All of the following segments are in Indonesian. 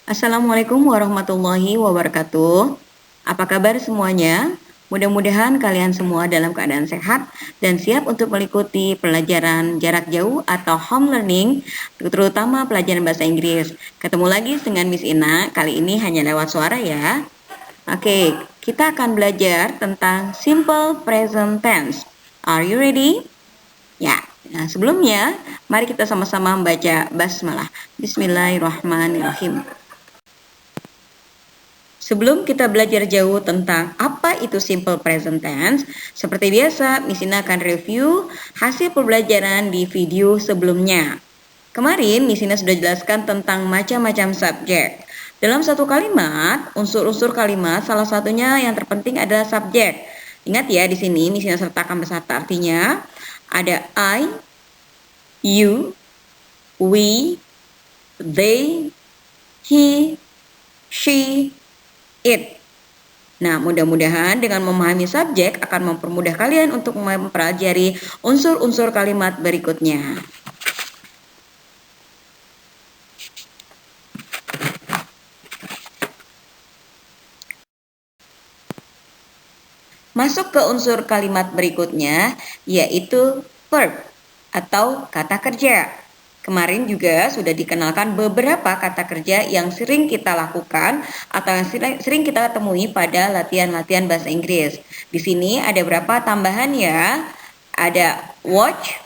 Assalamualaikum warahmatullahi wabarakatuh. Apa kabar semuanya? Mudah-mudahan kalian semua dalam keadaan sehat dan siap untuk mengikuti pelajaran jarak jauh atau home learning, terutama pelajaran bahasa Inggris. Ketemu lagi dengan Miss Ina, kali ini hanya lewat suara ya. Oke, kita akan belajar tentang simple present tense. Are you ready? Ya, nah sebelumnya mari kita sama-sama membaca basmalah. Bismillahirrahmanirrahim. Sebelum kita belajar jauh tentang apa itu simple present tense, seperti biasa, Miss Ina akan review hasil pembelajaran di video sebelumnya. Kemarin, Miss Ina sudah jelaskan tentang macam-macam subjek. Dalam satu kalimat, unsur-unsur kalimat salah satunya yang terpenting adalah subjek. Ingat ya, di sini Miss Ina sertakan beserta artinya. Ada I, you, we, they, he, she, it. Nah, mudah-mudahan dengan memahami subjek akan mempermudah kalian untuk mempelajari unsur-unsur kalimat berikutnya. Masuk ke unsur kalimat berikutnya, yaitu verb atau kata kerja. Kemarin juga sudah dikenalkan beberapa kata kerja yang sering kita lakukan atau yang sering kita temui pada latihan-latihan bahasa Inggris. Di sini ada beberapa tambahan ya. Ada watch,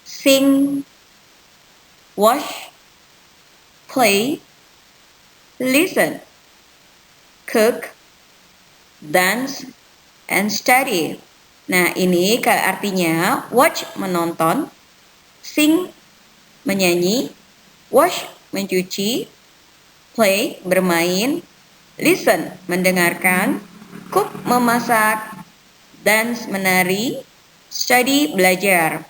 sing, wash, play, listen, cook, dance, and study. Nah, ini artinya watch menonton, sing menyanyi, wash mencuci, play bermain, listen mendengarkan, cook memasak, dance menari, study belajar.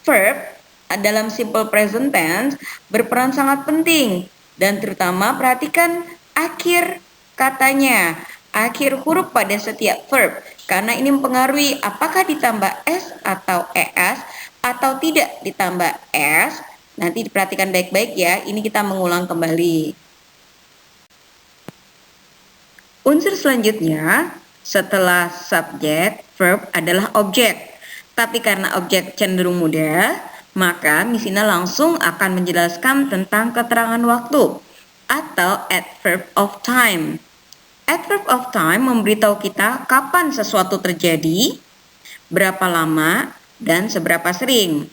Verb dalam simple present tense berperan sangat penting dan terutama perhatikan akhir katanya, akhir huruf pada setiap verb karena ini mempengaruhi apakah ditambah s atau es atau tidak ditambah s. Nanti diperhatikan baik-baik ya, ini kita mengulang kembali. Unsur selanjutnya setelah subjek, verb adalah objek. Tapi karena objek cenderung mudah, maka Miss Ina langsung akan menjelaskan tentang keterangan waktu atau adverb of time. Adverb of time memberitahu kita kapan sesuatu terjadi, berapa lama, dan seberapa sering.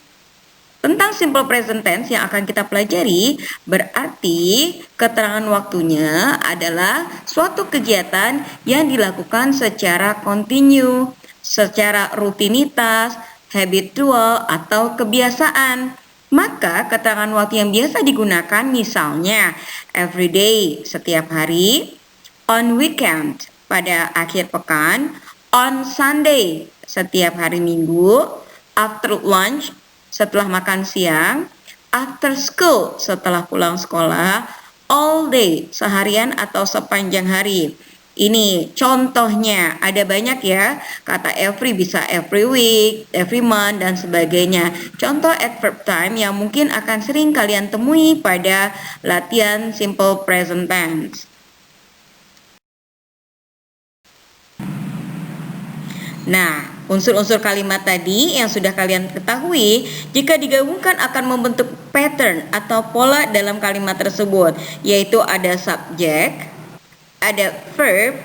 Tentang simple present tense yang akan kita pelajari, berarti keterangan waktunya adalah suatu kegiatan yang dilakukan secara kontinu, secara rutinitas, habitual, atau kebiasaan. Maka keterangan waktu yang biasa digunakan misalnya everyday, setiap hari, on weekend, pada akhir pekan, on Sunday, setiap hari Minggu, after lunch, setelah makan siang, after school, setelah pulang sekolah, all day, seharian atau sepanjang hari. Ini contohnya, ada banyak ya, kata every bisa every week, every month, dan sebagainya. Contoh adverb time yang mungkin akan sering kalian temui pada latihan simple present tense. Nah, unsur-unsur kalimat tadi yang sudah kalian ketahui, jika digabungkan akan membentuk pattern atau pola dalam kalimat tersebut, yaitu ada subjek, ada verb,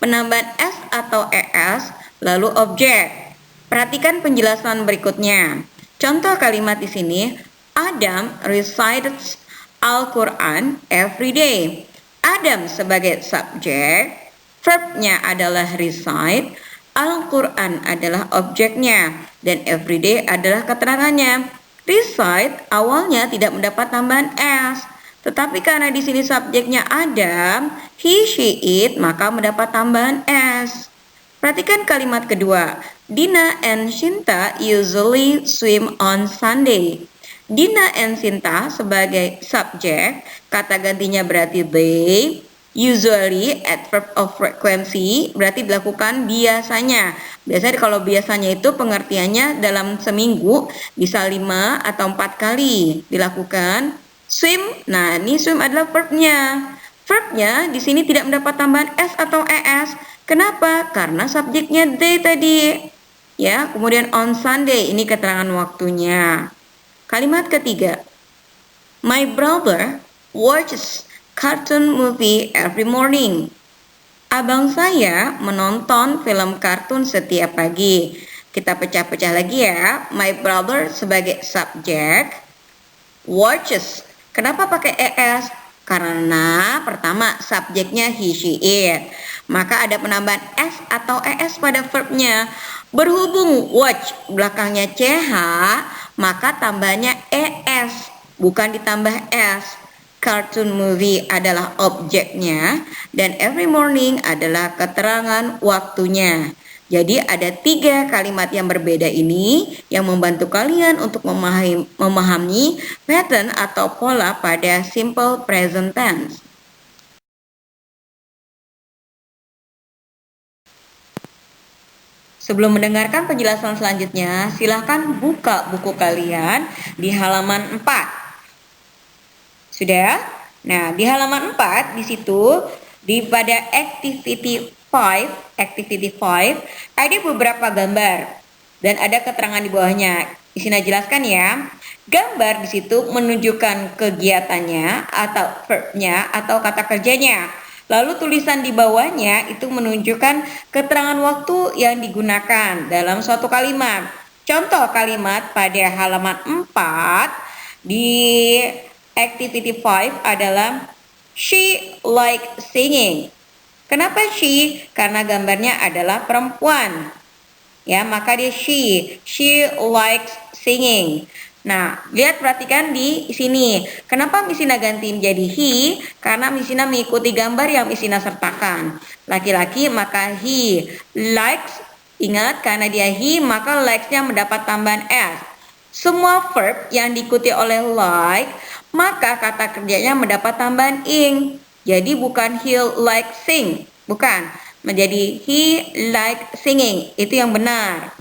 penambahan s atau es, lalu objek. Perhatikan penjelasan berikutnya. Contoh kalimat di sini, Adam recites Al-Quran every day. Adam sebagai subjek, verbnya adalah recite, Al-Quran adalah objeknya, dan everyday adalah keterangannya. Recite awalnya tidak mendapat tambahan s, tetapi karena di sini subjeknya Adam, he, she, it, maka mendapat tambahan s. Perhatikan kalimat kedua. Dina and Shinta usually swim on Sunday. Dina and Shinta sebagai subjek, kata gantinya berarti they. Usually, adverb of frequency berarti dilakukan biasanya. Biasanya kalau biasanya itu pengertiannya dalam seminggu bisa 5 atau 4 kali dilakukan Swim, nah ini swim adalah verbnya. Verbnya di sini tidak mendapat tambahan s atau es. Kenapa? Karena subjeknya they tadi. Ya, kemudian on Sunday, ini keterangan waktunya. Kalimat ketiga, my brother watches cartoon movie every morning. Abang saya menonton film kartun setiap pagi. Kita pecah-pecah lagi ya. My brother sebagai subjek, watches. Kenapa pakai es? Karena pertama subjeknya he, she, it. Maka ada penambahan s atau es pada verbnya. Berhubung watch belakangnya ch, maka tambahnya es, bukan ditambah s. Cartoon movie adalah objeknya dan every morning adalah keterangan waktunya. Jadi ada 3 kalimat yang berbeda ini yang membantu kalian untuk memahami pattern atau pola pada simple present tense. Sebelum mendengarkan penjelasan selanjutnya, silahkan buka buku kalian di halaman 4. Sudah? Nah, di halaman 4 di situ pada activity 5 ada beberapa gambar dan ada keterangan di bawahnya. Isina jelaskan ya. Gambar di situ menunjukkan kegiatannya atau verbnya atau kata kerjanya. Lalu tulisan di bawahnya itu menunjukkan keterangan waktu yang digunakan dalam suatu kalimat. Contoh kalimat pada halaman 4 di activity 5 adalah she like singing. Kenapa she? Karena gambarnya adalah perempuan. Ya, maka dia she. She likes singing. Nah, lihat perhatikan di sini. Kenapa Misina ganti menjadi he? Karena Misina mengikuti gambar yang Misina sertakan. Laki-laki maka he. Likes, ingat karena dia he maka likes-nya mendapat tambahan s. Semua verb yang diikuti oleh like maka kata kerjanya mendapat tambahan ing. Jadi bukan he like sing, bukan. Menjadi he like singing, itu yang benar.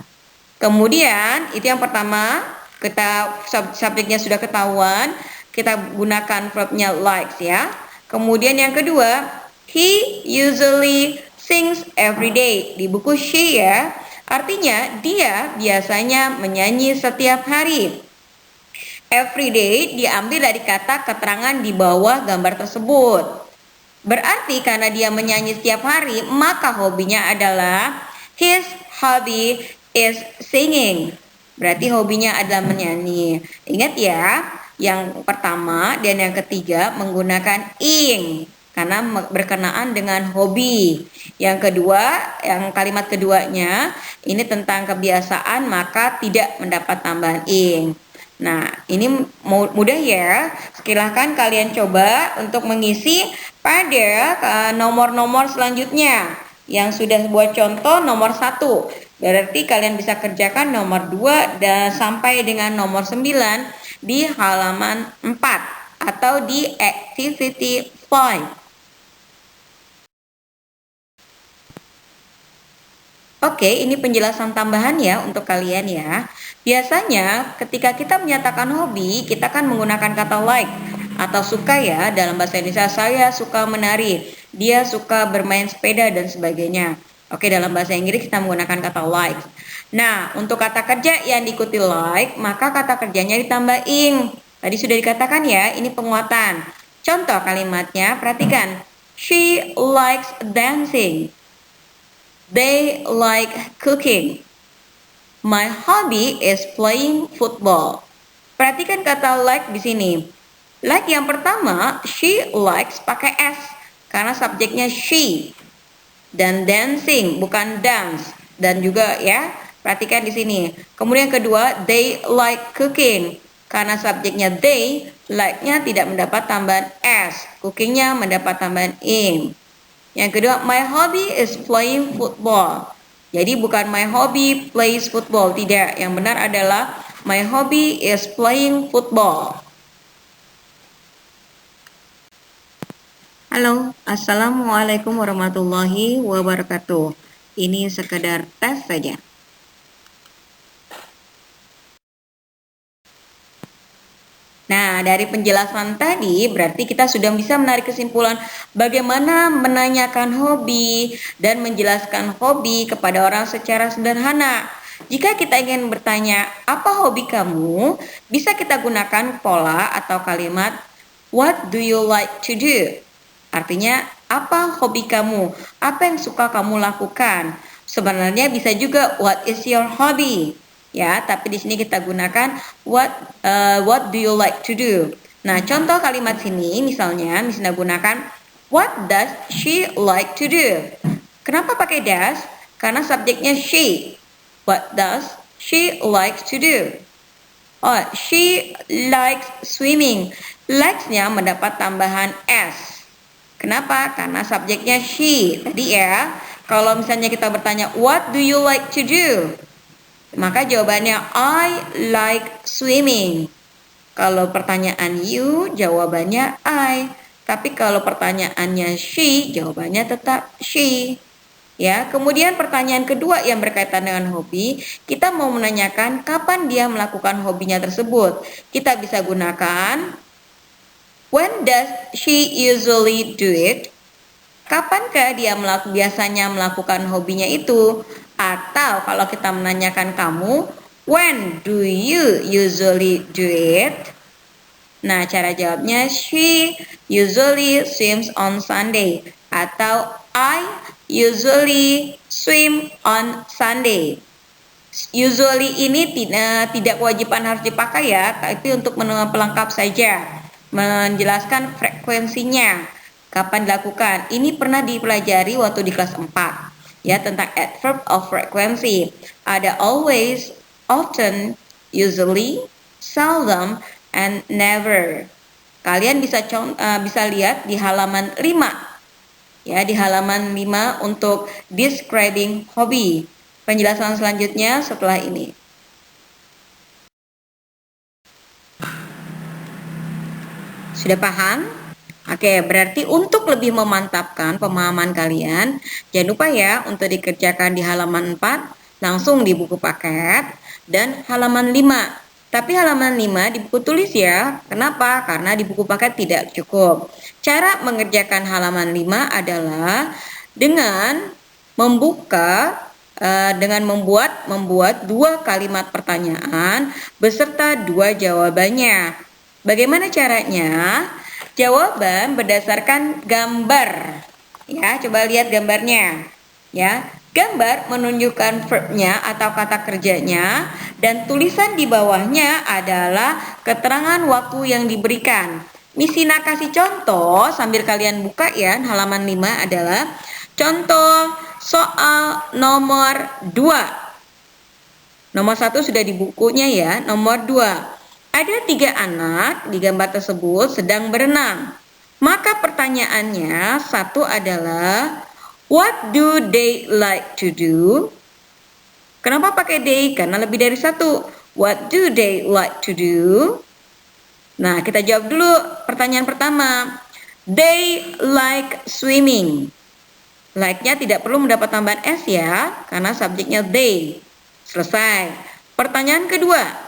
Kemudian itu yang pertama, kita subjeknya sudah ketahuan, kita gunakan verbnya likes ya. Kemudian yang kedua, he usually sings every day. Di buku she ya, artinya dia biasanya menyanyi setiap hari. Every day diambil dari kata keterangan di bawah gambar tersebut. Berarti karena dia menyanyi setiap hari, maka hobinya adalah his hobby is singing. Berarti hobinya adalah menyanyi. Ingat ya, yang pertama dan yang ketiga menggunakan ing karena berkenaan dengan hobi. Yang kedua, yang kalimat keduanya ini tentang kebiasaan maka tidak mendapat tambahan ing. Nah, ini mudah ya. Silahkan kalian coba untuk mengisi pada nomor-nomor selanjutnya. Yang sudah buat contoh nomor 1. Berarti kalian bisa kerjakan nomor 2 dan sampai dengan nomor 9 di halaman 4 atau di activity 5. Oke, ini penjelasan tambahan ya untuk kalian ya. Biasanya ketika kita menyatakan hobi, kita kan menggunakan kata like atau suka ya. Dalam bahasa Indonesia, saya suka menari, dia suka bermain sepeda dan sebagainya. Oke, dalam bahasa Inggris kita menggunakan kata like. Nah, untuk kata kerja yang diikuti like, maka kata kerjanya ditambah ing. Tadi sudah dikatakan ya, ini penguatan. Contoh kalimatnya, perhatikan. She likes dancing. They like cooking. My hobby is playing football. Perhatikan kata like di sini. Like yang pertama, she likes pakai s karena subjeknya she. Dan dancing bukan dance. Dan juga ya, perhatikan di sini. Kemudian kedua, they like cooking. Karena subjeknya they, like-nya tidak mendapat tambahan s. Cookingnya mendapat tambahan ing. Yang kedua, my hobby is playing football. Jadi bukan my hobby plays football, tidak. Yang benar adalah my hobby is playing football. Halo, assalamualaikum warahmatullahi wabarakatuh. Ini sekedar tes saja. Nah, dari penjelasan tadi berarti kita sudah bisa menarik kesimpulan bagaimana menanyakan hobi dan menjelaskan hobi kepada orang secara sederhana. Jika kita ingin bertanya, "Apa hobi kamu?" bisa kita gunakan pola atau kalimat "What do you like to do?" Artinya, apa hobi kamu? Apa yang suka kamu lakukan? Sebenarnya bisa juga "What is your hobby?" Ya, tapi di sini kita gunakan what do you like to do. Nah, contoh kalimat sini misalnya gunakan what does she like to do. Kenapa pakai does? Karena subjeknya she. What does she like to do? Oh, she likes swimming. Likes-nya mendapat tambahan s. Kenapa? Karena subjeknya she tadi ya. Kalau misalnya kita bertanya what do you like to do? Maka jawabannya I like swimming. Kalau pertanyaan you, jawabannya I. Tapi kalau pertanyaannya she, jawabannya tetap she. Ya, kemudian pertanyaan kedua yang berkaitan dengan hobi, kita mau menanyakan kapan dia melakukan hobinya tersebut. Kita bisa gunakan when does she usually do it? Kapankah dia biasanya melakukan hobinya itu? Atau kalau kita menanyakan kamu, when do you usually do it? Nah, cara jawabnya she usually swims on Sunday atau I usually swim on Sunday. Usually ini tidak kewajiban harus dipakai ya, tapi untuk pelengkap saja, menjelaskan frekuensinya. Kapan dilakukan? Ini pernah dipelajari waktu di kelas 4 ya, tentang adverb of frequency. Ada always, often, usually, seldom, and never. Kalian bisa lihat di halaman 5 ya, di halaman 5 untuk describing hobby. Penjelasan selanjutnya setelah ini. Sudah paham? Oke, berarti untuk lebih memantapkan pemahaman kalian, jangan lupa ya untuk dikerjakan di halaman 4, langsung di buku paket, dan halaman 5. Tapi halaman 5 di buku tulis ya. Kenapa? Karena di buku paket tidak cukup. Cara mengerjakan halaman 5 adalah dengan membuat 2 kalimat pertanyaan beserta 2 jawabannya. Bagaimana caranya? Jawaban berdasarkan gambar. Ya, coba lihat gambarnya. Ya, gambar menunjukkan verbnya atau kata kerjanya dan tulisan di bawahnya adalah keterangan waktu yang diberikan. Misina kasih contoh sambil kalian buka ya, halaman 5 adalah contoh soal nomor 2. Nomor 1 sudah di bukunya ya, nomor 2. Ada 3 anak di gambar tersebut sedang berenang. Maka pertanyaannya satu adalah what do they like to do? Kenapa pakai they? Karena lebih dari satu. What do they like to do? Nah, kita jawab dulu pertanyaan pertama. They like swimming. Like-nya tidak perlu mendapat tambahan s ya, karena subjeknya they. Selesai. Pertanyaan kedua.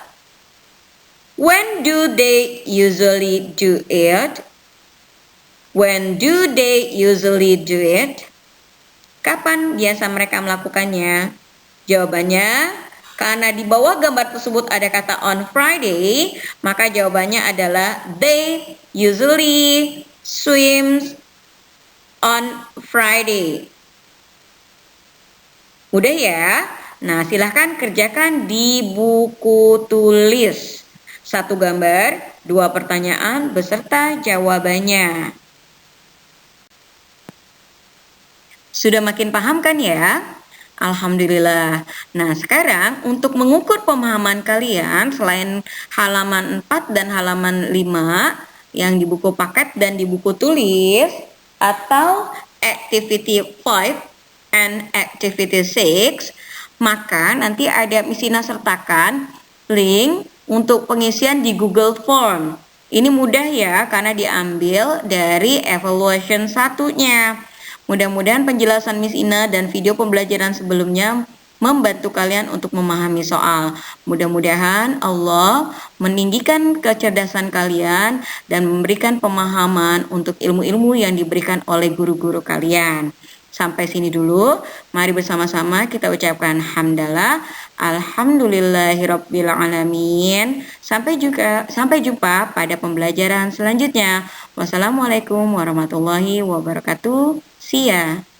When do they usually do it? When do they usually do it? Kapan biasa mereka melakukannya? Jawabannya, karena di bawah gambar tersebut ada kata on Friday, maka jawabannya adalah they usually swims on Friday. Udah ya? Nah, silahkan kerjakan di buku tulis. 1 gambar, 2 pertanyaan beserta jawabannya. Sudah makin paham kan ya? Alhamdulillah. Nah, sekarang untuk mengukur pemahaman kalian selain halaman 4 dan halaman 5 yang di buku paket dan di buku tulis atau activity 5 and activity 6, maka nanti ada Misina sertakan link untuk pengisian di Google Form. Ini mudah ya karena diambil dari evaluation 1-nya. Mudah-mudahan penjelasan Miss Ina dan video pembelajaran sebelumnya membantu kalian untuk memahami soal. Mudah-mudahan Allah meninggikan kecerdasan kalian dan memberikan pemahaman untuk ilmu-ilmu yang diberikan oleh guru-guru kalian. Sampai sini dulu. Mari bersama-sama kita ucapkan hamdalah. Alhamdulillahirabbil alamin. Sampai jumpa pada pembelajaran selanjutnya. Wassalamualaikum warahmatullahi wabarakatuh. See ya.